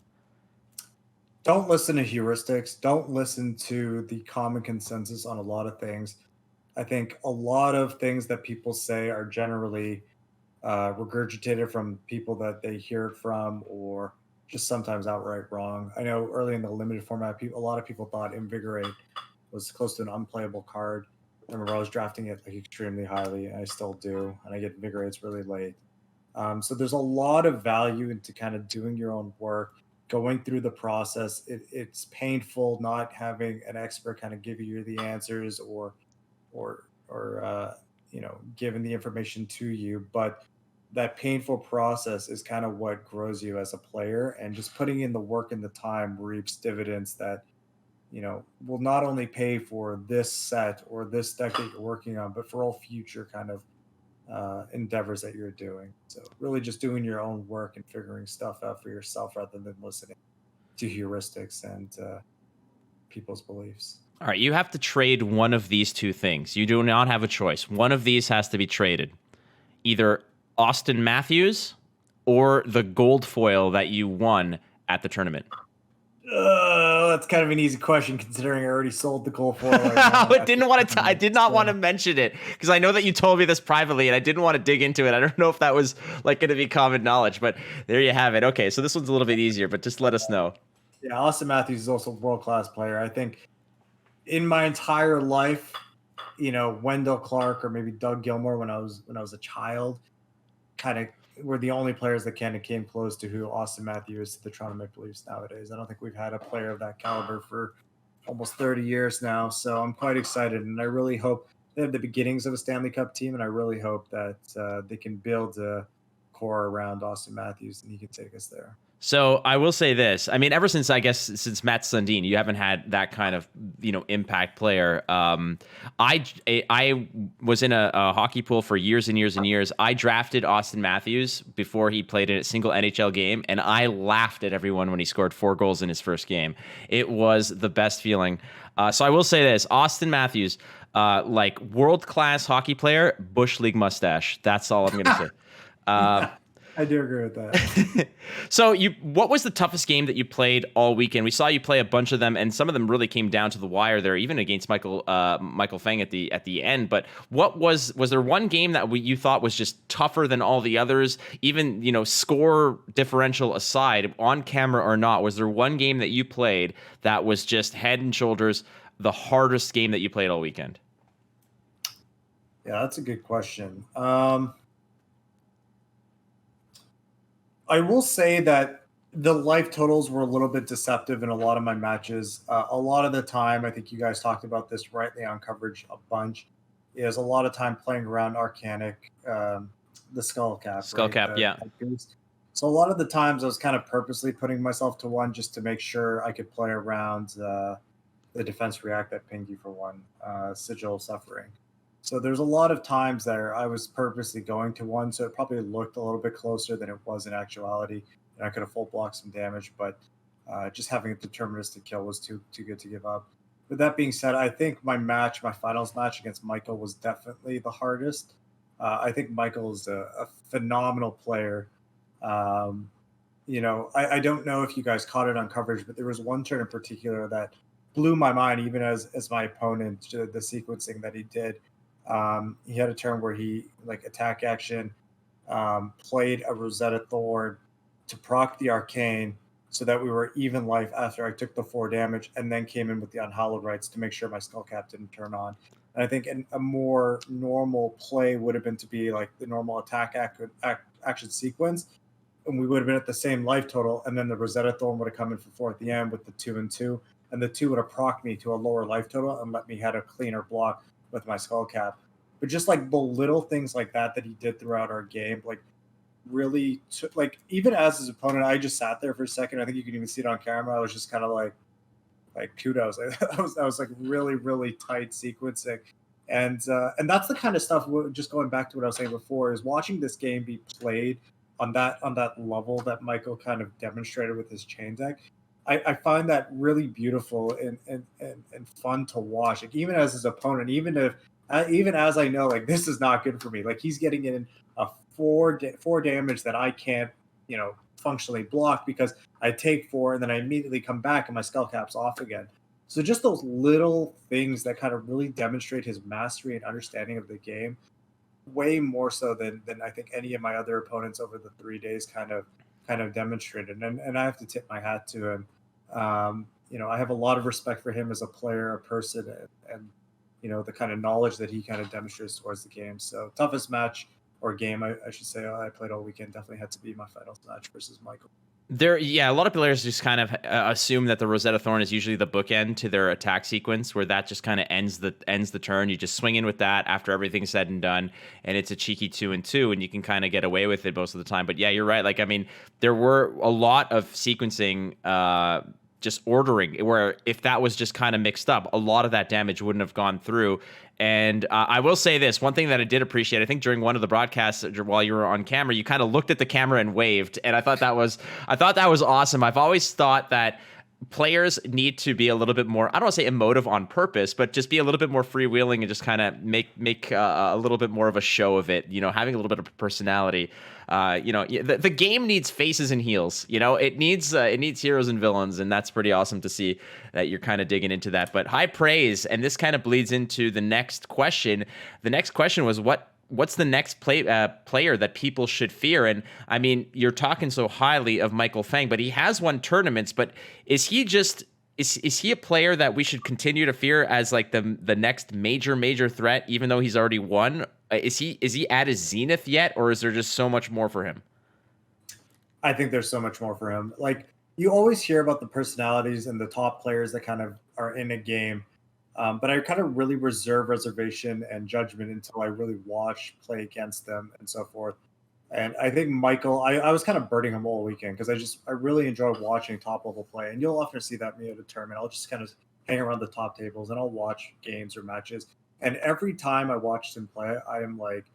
Don't listen to heuristics. Don't listen to the common consensus on a lot of things. I think a lot of things that people say are generally regurgitated from people that they hear it from, or just sometimes outright wrong. I know early in the limited format, a lot of people thought Invigorate was close to an unplayable card. I remember I was drafting it like extremely highly, and I still do, and I get Invigorates really late. So there's a lot of value into kind of doing your own work, going through the process. It's painful not having an expert kind of give you the answers or giving the information to you, but that painful process is kind of what grows you as a player, and just putting in the work and the time reaps dividends that will not only pay for this set or this deck that you're working on, but for all future kind of endeavors that you're doing. So really just doing your own work and figuring stuff out for yourself rather than listening to heuristics and people's beliefs. All right, you have to trade one of these two things. You do not have a choice. One of these has to be traded. Either Austin Matthews or the gold foil that you won at the tournament. That's kind of an easy question considering I already sold the gold foil. Right now. I did not want to mention it because I know that you told me this privately and I didn't want to dig into it. I don't know if that was like going to be common knowledge, but there you have it. Okay, so this one's a little bit easier, but just let us know. Yeah, Austin Matthews is also a world-class player. I think in my entire life, Wendell Clark or maybe Doug Gilmore when I was a child, kind of were the only players that kind of came close to who Austin Matthews is to the Toronto Maple Leafs nowadays. I don't think we've had a player of that caliber for almost 30 years now. So I'm quite excited, and I really hope they have the beginnings of a Stanley Cup team, and I really hope that they can build a core around Austin Matthews and he can take us there. So I will say this. I mean, ever since since Matt Sundin, you haven't had that kind of impact player. I was in a hockey pool for years and years and years. I drafted Austin Matthews before he played in a single NHL game, and I laughed at everyone when he scored 4 goals in his first game. It was the best feeling. So I will say this: Austin Matthews, like world-class hockey player, Bush League mustache. That's all I'm going to say. I do agree with that. So what was the toughest game that you played all weekend? We saw you play a bunch of them, and some of them really came down to the wire there, even against Michael Fang at the end. But what was there one game that you thought was just tougher than all the others? Even score differential aside, on camera or not, was there one game that you played that was just head and shoulders the hardest game that you played all weekend? Yeah, that's a good question. I will say that the life totals were a little bit deceptive in a lot of my matches. A lot of the time, I think you guys talked about this rightly on coverage a bunch, is a lot of time playing around Arcanic, the skull cap. Skull cap, yeah. So a lot of the times I was kind of purposely putting myself to 1 just to make sure I could play around the defense react that pinged you for 1, sigil suffering. So there's a lot of times there I was purposely going to 1, so it probably looked a little bit closer than it was in actuality, and I could have full blocked some damage, but just having a deterministic kill was too good to give up. With that being said, I think my finals match against Michael was definitely the hardest. I think Michael is a phenomenal player. I don't know if you guys caught it on coverage, but there was one turn in particular that blew my mind, even as my opponent, the sequencing that he did. He had a turn where he attack action, played a Rosetta Thorn to proc the Arcane so that we were even life after I took the 4 damage, and then came in with the Unhallowed Rites to make sure my Skull Cap didn't turn on. And I think a more normal play would have been to be like the normal attack action sequence, and we would have been at the same life total, and then the Rosetta Thorn would have come in for 4 at the end with the 2 and 2, and the 2 would have procced me to a lower life total and let me have a cleaner block with my Skull Cap. But just the little things like that he did throughout our game, really even as his opponent, I just sat there for a second. I think you can even see it on camera. I was just kind of like kudos. I was really, really tight sequencing. And that's the kind of stuff, just going back to what I was saying before, is watching this game be played on that level that Michael kind of demonstrated with his chain deck. I find that really beautiful and fun to watch. Even as his opponent, even as I know, this is not good for me. He's getting in a 4 damage that I can't, functionally block because I take 4 and then I immediately come back and my Skull Cap's off again. So just those little things that kind of really demonstrate his mastery and understanding of the game, way more so than I think any of my other opponents over the 3 days kind of demonstrated. And I have to tip my hat to him. I have a lot of respect for him as a player, a person, and the kind of knowledge that he kind of demonstrates towards the game. So toughest match or game, I should say, I played all weekend definitely had to be my finals match versus Michael. A lot of players just kind of assume that the Rosetta Thorn is usually the bookend to their attack sequence, where that just kind of ends the turn. You just swing in with that after everything's said and done, and it's a cheeky 2 and 2, and you can kind of get away with it most of the time. But yeah, you're right. There were a lot of sequencing, just ordering, where if that was just kind of mixed up, a lot of that damage wouldn't have gone through. And I will say this, one thing that I did appreciate, I think during one of the broadcasts while you were on camera, you kind of looked at the camera and waved. And I thought that was awesome. I've always thought that players need to be a little bit more, I don't want to say emotive on purpose, but just be a little bit more freewheeling and just kind of make a little bit more of a show of it, having a little bit of personality. The game needs faces and heels. It needs heroes and villains, and that's pretty awesome to see that you're kind of digging into that. But high praise, and this kind of bleeds into the next question. The next question was what's the next player that people should fear? And I mean, you're talking so highly of Michael Fang, but he has won tournaments. But is he just Is he a player that we should continue to fear as like the next major threat, even though he's already won? Is he at his zenith yet, or is there just so much more for him? I think there's so much more for him. Like you always hear about the personalities and the top players that kind of are in a game, but I kind of really reserve reservation and judgment until I really watch play against them and so forth. And I think Michael, I was kind of birding him all weekend because I really enjoy watching top level play, and you'll often see that me at a tournament. I'll just kind of hang around the top tables and I'll watch games or matches, and every time I watched him play, I am like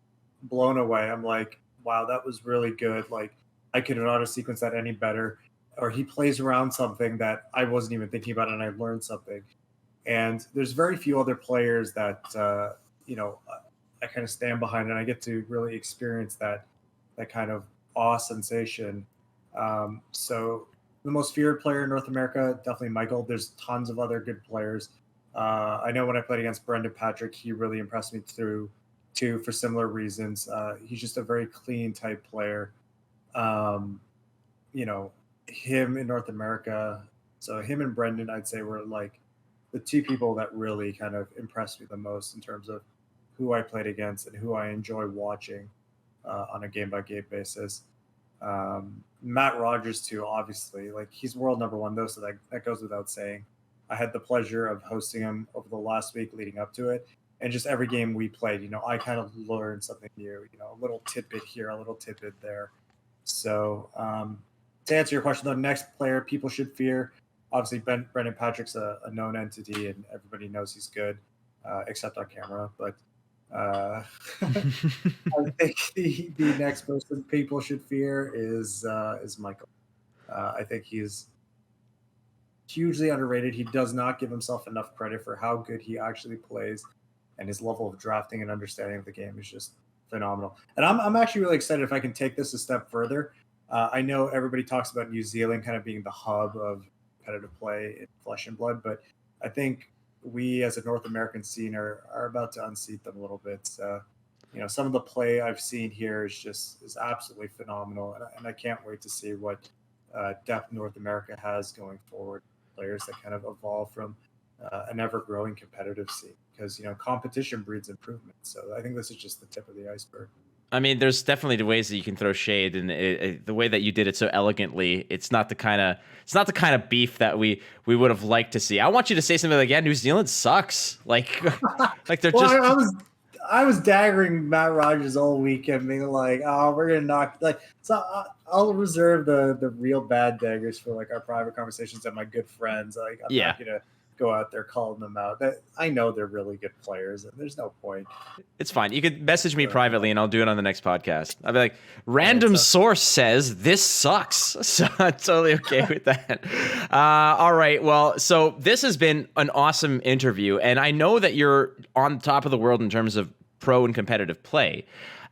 blown away. I'm like, wow, that was really good. Like I could not have sequenced that any better. Or he plays around something that I wasn't even thinking about, and I learned something. And there's very few other players that I kind of stand behind, and I get to really experience that kind of awe sensation. So the most feared player in North America, definitely Michael. There's tons of other good players. I know when I played against Brendan Patrick, he really impressed me through too for similar reasons. He's just a very clean type player. Um, you know, him in North America. So him and Brendan, I'd say, were like the two people that really kind of impressed me the most in terms of who I played against and who I enjoy watching on a game by game basis. Matt Rogers too, obviously, like he's world number one though, so that goes without saying. I had the pleasure of hosting him over the last week leading up to it, and just every game we played, I kind of learned something new. A little tidbit here, a little tidbit there. So to answer your question, the next player people should fear, obviously Brendan Patrick's a known entity, and everybody knows he's good, except on camera. But I think the next person people should fear is Michael. I think he's hugely underrated. He does not give himself enough credit for how good he actually plays, and his level of drafting and understanding of the game is just phenomenal. And I'm actually really excited if I can take this a step further. I know everybody talks about New Zealand kind of being the hub of competitive play in Flesh and Blood, but I think we as a North American scene are about to unseat them a little bit. Some of the play I've seen here is absolutely phenomenal, and I can't wait to see what depth North America has going forward. Players that kind of evolve from an ever-growing competitive scene, because competition breeds improvement. So I think this is just the tip of the iceberg. I mean, there's definitely the ways that you can throw shade, and the way that you did it so elegantly, it's not the kind of beef that we would have liked to see. I want you to say something like, "Yeah, New Zealand sucks." Like they're well, just. I was daggering Matt Rogers all weekend, being like, "Oh, we're gonna knock." So I'll reserve the real bad daggers for like our private conversations and my good friends. Like, I'm not gonna go out there calling them out. I know they're really good players, and there's no point. It's fine. You could message me privately, and I'll do it on the next podcast. I'll be like, "Random source says this sucks," so I'm totally okay with that. All right. Well, so this has been an awesome interview, and I know that you're on top of the world in terms of pro and competitive play.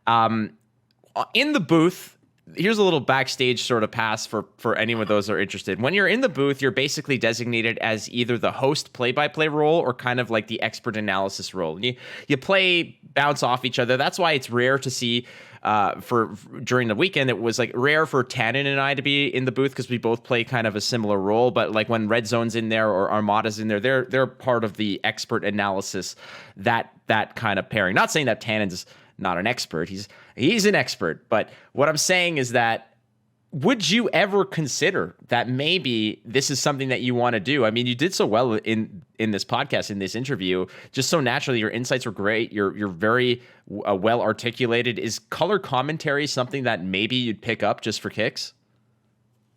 In the booth, here's a little backstage sort of pass for anyone of those that are interested. When you're in the booth, you're basically designated as either the host play-by-play role or kind of like the expert analysis role. You play, bounce off each other. That's why it's rare to see for during the weekend. It was like rare for Tannen and I to be in the booth because we both play kind of a similar role. But like when Red Zone's in there or Armada's in there, they're part of the expert analysis, that kind of pairing. Not saying that Tannen's not an expert. He's an expert. But what I'm saying is that, would you ever consider that maybe this is something that you want to do? I mean, you did so well in this podcast, in this interview, just so naturally. Your insights were great. You're very well articulated. Is color commentary something that maybe you'd pick up just for kicks?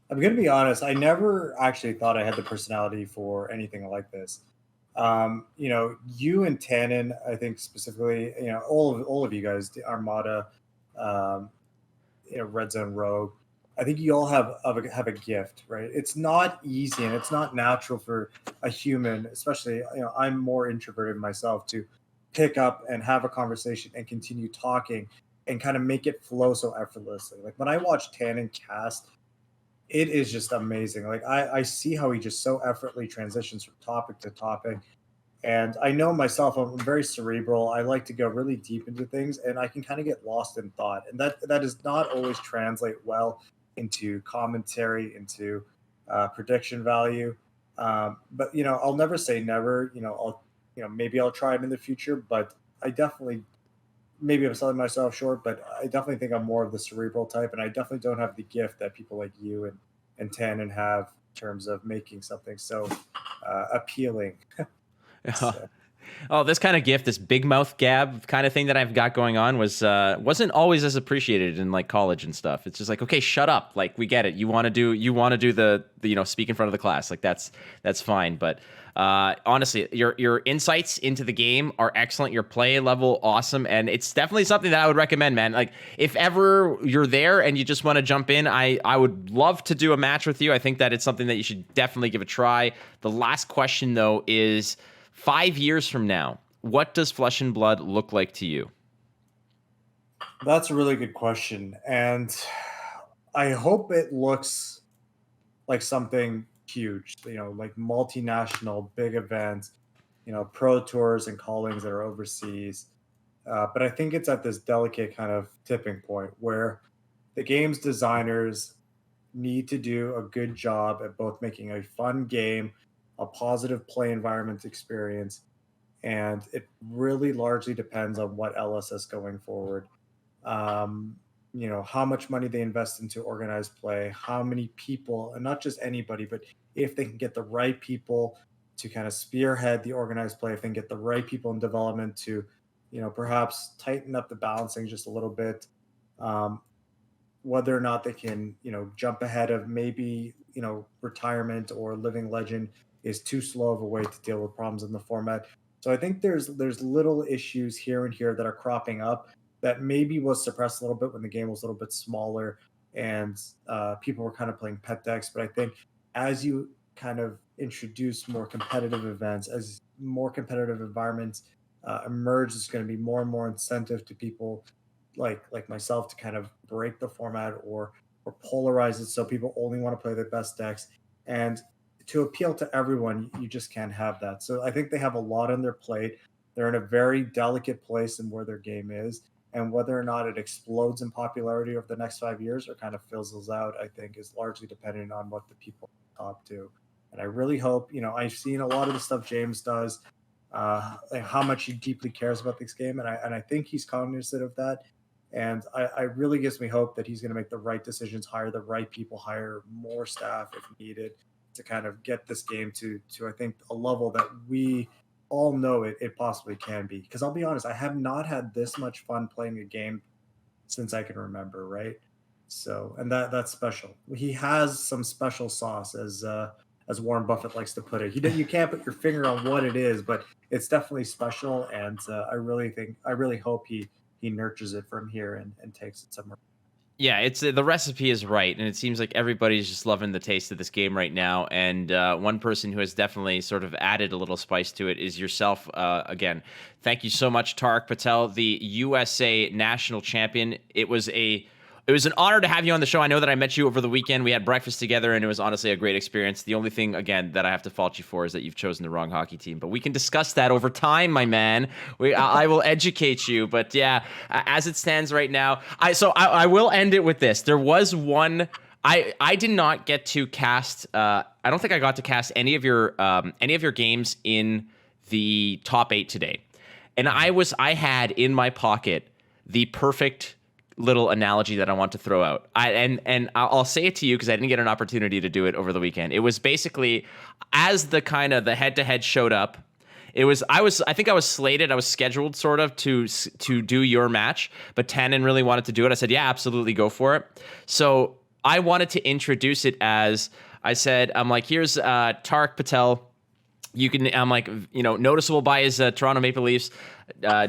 I'm going to be honest. I never actually thought I had the personality for anything like this. You and Tannen, I think specifically, all of you guys, Armada, Red Zone Rogue, I think you all have a gift, right? It's not easy and it's not natural for a human, especially, I'm more introverted myself, to pick up and have a conversation and continue talking and kind of make it flow so effortlessly. Like when I watch Tannen cast, it is just amazing. Like I see how he just so effortlessly transitions from topic to topic. And I know myself, I'm very cerebral. I like to go really deep into things, and I can kind of get lost in thought. And that does not always translate well into commentary, into prediction value. But I'll never say never. Maybe I'll try it in the future, but I definitely maybe I'm selling myself short, but I definitely think I'm more of the cerebral type, and I definitely don't have the gift that people like you and Tannen have in terms of making something so appealing. So, Oh, this kind of gift, this big mouth gab kind of thing that I've got going on wasn't always as appreciated in like college and stuff. It's just like, okay, shut up. Like we get it. You want to do the speak in front of the class. Like that's fine. But honestly, your insights into the game are excellent. Your play level awesome, and it's definitely something that I would recommend, man. Like if ever you're there and you just want to jump in, I would love to do a match with you. I think that it's something that you should definitely give a try. The last question though is, 5 years from now, what does Flesh and Blood look like to you? that's a really good question, and I hope it looks like something huge. Like multinational, big events. Pro tours and callings that are overseas. But I think it's at this delicate kind of tipping point where the game's designers need to do a good job at both making a fun game, a positive play environment experience, and it really largely depends on what LSS going forward. Um, how much money they invest into organized play, how many people, and not just anybody, but if they can get the right people to kind of spearhead the organized play, if they can get the right people in development to, perhaps tighten up the balancing just a little bit. Um, whether or not they can, jump ahead of maybe, retirement or living legend is too slow of a way to deal with problems in the format. So I think there's little issues here and here that are cropping up that maybe was suppressed a little bit when the game was a little bit smaller and people were kind of playing pet decks. But I think as you kind of introduce more competitive events, as more competitive environments emerge, there's going to be more and more incentive to people like myself to kind of break the format or polarize it so people only want to play the best decks. And to appeal to everyone, you just can't have that. So I think they have a lot on their plate. They're in a very delicate place in where their game is. And whether or not it explodes in popularity over the next 5 years or kind of fizzles out, I think is largely dependent on what the people top do. And I really hope, I've seen a lot of the stuff James does, like how much he deeply cares about this game. And I think he's cognizant of that. And I really gives me hope that he's going to make the right decisions, hire the right people, hire more staff if needed to kind of get this game to I think a level that we all know it possibly can be. Because I'll be honest, I have not had this much fun playing a game since I can remember, right? So, and that's special. He has some special sauce, as Warren Buffett likes to put it. You can't put your finger on what it is, but it's definitely special. And I really hope he nurtures it from here and takes it somewhere. Yeah, it's the recipe is right, and it seems like everybody's just loving the taste of this game right now. And one person who has definitely sort of added a little spice to it is yourself. Again, thank you so much, Tariq Patel, the USA national champion. It was an honor to have you on the show. I know that I met you over the weekend. We had breakfast together, and it was honestly a great experience. The only thing, again, that I have to fault you for is that you've chosen the wrong hockey team. But we can discuss that over time, my man. I will educate you. But yeah, as it stands right now, I will end it with this. There was one. I did not get to cast. I don't think I got to cast any of your games in the top 8 today, and I had in my pocket the perfect little analogy that I want to throw out. I'll say it to you because I didn't get an opportunity to do it over the weekend. It was basically as the kind of the head-to-head showed up. I think I was slated. I was scheduled sort of to do your match, but Tannen really wanted to do it. I said, yeah, absolutely, go for it. So I wanted to introduce it as I said, I'm like, here's Tariq Patel. I'm like, noticeable by his Toronto Maple Leafs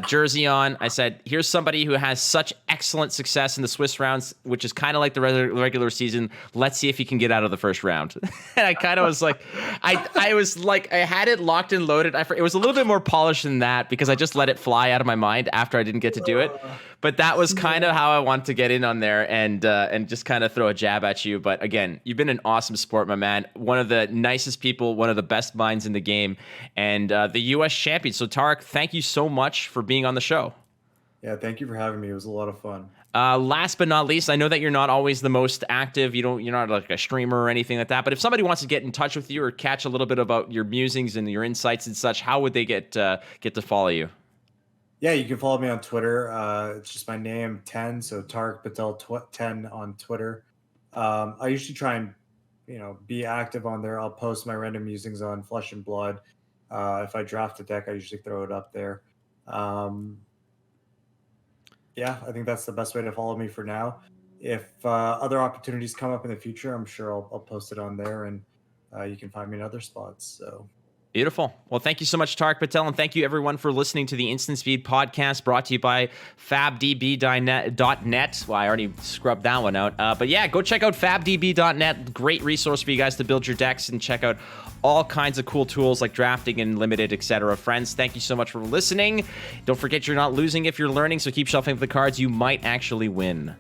jersey on. I said, here's somebody who has such excellent success in the Swiss rounds, which is kind of like the regular season. Let's see if he can get out of the first round. And I kind of was like, I was like, I had it locked and loaded. It was a little bit more polished than that because I just let it fly out of my mind after I didn't get to do it. But that was kind of how I wanted to get in on there and just kind of throw a jab at you. But again, you've been an awesome sport, my man. One of the nicest people, one of the best minds in the game, and the U.S. champion. So Tariq, thank you so much for being on the show. Yeah, thank you for having me. It was a lot of fun. Last but not least, I know that you're not always the most active. You're not like a streamer or anything like that. But if somebody wants to get in touch with you or catch a little bit about your musings and your insights and such, how would they get to follow you? Yeah, you can follow me on Twitter. It's just my name 10, so Tariq Patel 10 on Twitter. I usually try and be active on there. I'll post my random musings on Flesh and Blood. If I draft a deck, I usually throw it up there. Yeah, I think that's the best way to follow me for now. If other opportunities come up in the future, I'm sure I'll post it on there, and you can find me in other spots. So Beautiful. Well, thank you so much, Tariq Patel, and thank you everyone for listening to the Instant Speed podcast brought to you by fabdb.net. Well, I already scrubbed that one out. But yeah, go check out fabdb.net. Great resource for you guys to build your decks and check out all kinds of cool tools like drafting and limited, etc. Friends, thank you so much for listening. Don't forget you're not losing if you're learning, so keep shuffling the cards. You might actually win.